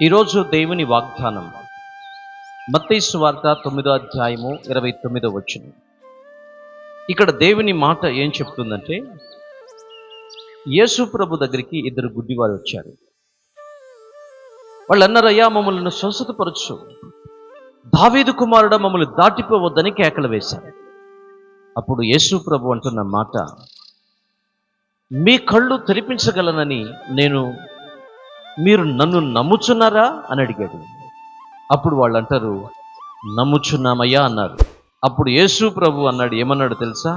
ఈరోజు దేవుని వాగ్దానం మత్తయి సువార్త 9వ అధ్యాయము 29వ వచనం. ఇక్కడ దేవుని మాట ఏం చెప్తుందంటే, యేసు ప్రభు దగ్గరికి ఇద్దరు గుడ్డివారు వచ్చారు. వాళ్ళు అన్నారు, అయ్యా మమ్మల్ని స్వస్థతపరచు, దావీదు కుమారుడా మమ్మల్ని దాటిపోవద్దని కేకలు వేశారు. అప్పుడు యేసు ప్రభు అంటున్న మాట, మీ కళ్ళు తెరిపించగలనని మీరు నన్ను నమ్ముచున్నారా అని అడిగాడు. అప్పుడు వాళ్ళు అంటారు, నమ్ముచున్నామయ్యా అన్నారు. అప్పుడు యేసు ప్రభు అన్నాడు, ఏమన్నాడు తెలుసా?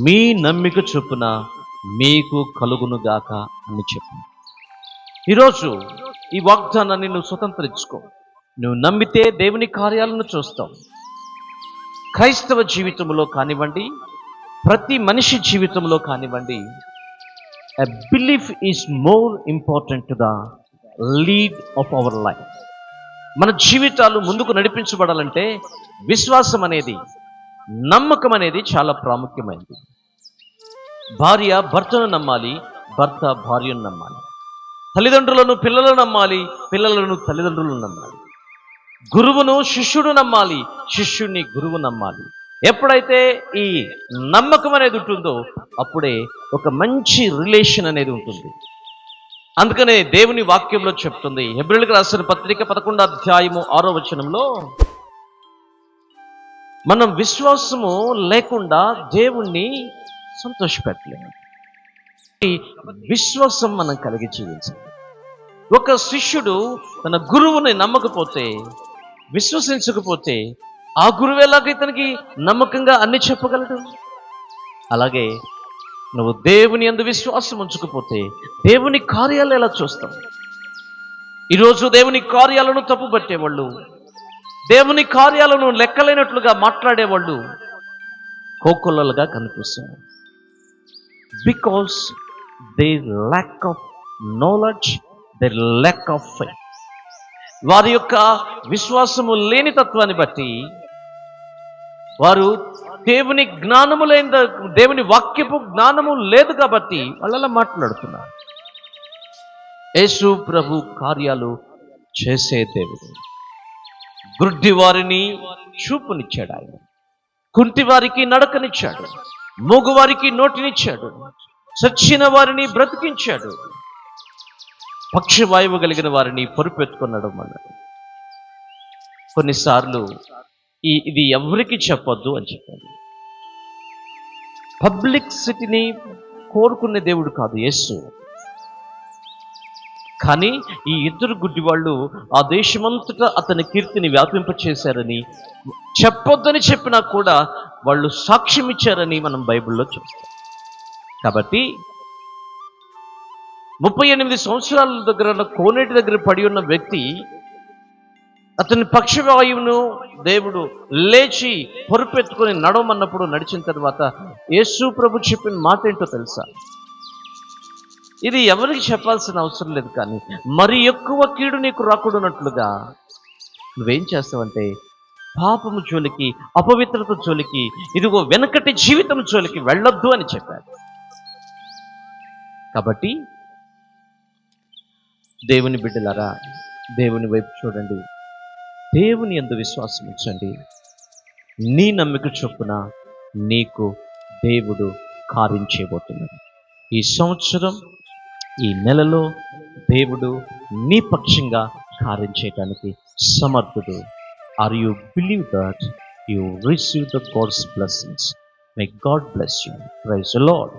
మీ నమ్మిక చొప్పున మీకు కలుగునుగాక అని చెప్పి. ఈరోజు ఈ వాగ్దానాన్ని నువ్వు స్వతంత్రించుకో. నువ్వు నమ్మితే దేవుని కార్యాలను చూస్తావు. క్రైస్తవ జీవితంలో కానివ్వండి, ప్రతి మనిషి జీవితంలో కానివ్వండి, a belief is more important to the lead of our life. మన జీవితాలు ముందుకు నడిపించబడాలంటే విశ్వాసం అనేది, నమ్మకం అనేది చాలా ప్రాముఖ్యమైనది. భార్య భర్తను నమ్మాలి, భర్త భార్యను నమ్మాలి. తల్లిదండ్రులను పిల్లలను నమ్మాలి, పిల్లలను తల్లిదండ్రులను నమ్మాలి. గురువును శిష్యుడు నమ్మాలి, శిష్యుడిని గురువు నమ్మాలి. ఎప్పుడైతే ఈ నమ్మకం అనేది ఉంటుందో అప్పుడే ఒక మంచి రిలేషన్ అనేది ఉంటుంది. అందుకనే దేవుని వాక్యంలో చెప్తుంది, హెబ్రీయులకు రాసిన పత్రిక 11వ అధ్యాయము 6వ వచనంలో, మనం విశ్వాసము లేకుండా దేవుణ్ణి సంతోషపెట్టలేము. విశ్వాసం మనం కలిగి జీవించాలి. ఒక శిష్యుడు తన గురువుని నమ్మకపోతే, విశ్వసించకపోతే ఆ గురువు ఎలాగ ఇతనికి నమ్మకంగా అన్ని చెప్పగలడు? అలాగే నువ్వు దేవుని యందు విశ్వాసం ఉంచకపోతే దేవుని కార్యాలు ఎలా చూస్తావు? ఈరోజు దేవుని కార్యాలను తప్పుపట్టేవాళ్ళు, దేవుని కార్యాలను లెక్కలేనట్లుగా మాట్లాడేవాళ్ళు కోకొల్లలుగా కనిపిస్తారు. Because there lack of knowledge, there lack of faith. వారి యొక్క విశ్వాసము లేని తత్వాన్ని బట్టి వారు దేవుని జ్ఞానము లేని, దేవుని వాక్యపు జ్ఞానము లేదు కాబట్టి వాళ్ళలా మాట్లాడుతున్నారు. యేసు ప్రభు కార్యాలు చేసే దేవుడు. గుడ్డి వారిని చూపునిచ్చాడు ఆయన, కుంటి వారికి నడకనిచ్చాడు, మూగువారికి నోటినిచ్చాడు, చచ్చిన వారిని బ్రతికించాడు, పక్షవాయువు కలిగిన వారిని పొరుపెత్తుకున్నాడు అన్నాడు. కొన్నిసార్లు ఇది ఎవరికి చెప్పొద్దు అని చెప్పాడు. పబ్లిక్ సిటీని కోరుకునే దేవుడు కాదు యేసు. కానీ ఈ ఇద్దరు గుడ్డి వాళ్ళు ఆ దేశమంతటా అతని కీర్తిని వ్యాపింపచేశారని, చెప్పొద్దని చెప్పినా కూడా వాళ్ళు సాక్ష్యం ఇచ్చారని మనం బైబిల్లో చూస్తాం. కాబట్టి 38 సంవత్సరాల దగ్గర కోనేటి దగ్గర పడి ఉన్న వ్యక్తి, అతని పక్షవాయువును దేవుడు లేచి పొరుపెత్తుకొని నడవమన్నప్పుడు నడిచిన తర్వాత యేసు ప్రభు చెప్పిన మాట ఏంటో తెలుసా? ఇది ఎవరికి చెప్పాల్సిన అవసరం లేదు, కానీ మరి ఎక్కువ కీడు నీకు రాకూడనట్లుగా నువ్వేం చేస్తావంటే పాపము జోలికి, అపవిత్రత జోలికి, ఇదిగో వెనకటి జీవితం జోలికి వెళ్ళొద్దు అని చెప్పాడు. కాబట్టి దేవుని బిడ్డలారా, దేవుని వైపు చూడండి, దేవుని యందు విశ్వాసం ఉంచండి. నీ నమ్మిక చొప్పున నీకు దేవుడు కార్యం చేయబోతున్నాడు. ఈ సంవత్సరం, ఈ నెలలో దేవుడు నీ పక్షంగా కార్యం చేయడానికి సమర్థుడు. Are you believe that you receive the God's blessings? May God bless you. Praise the lord.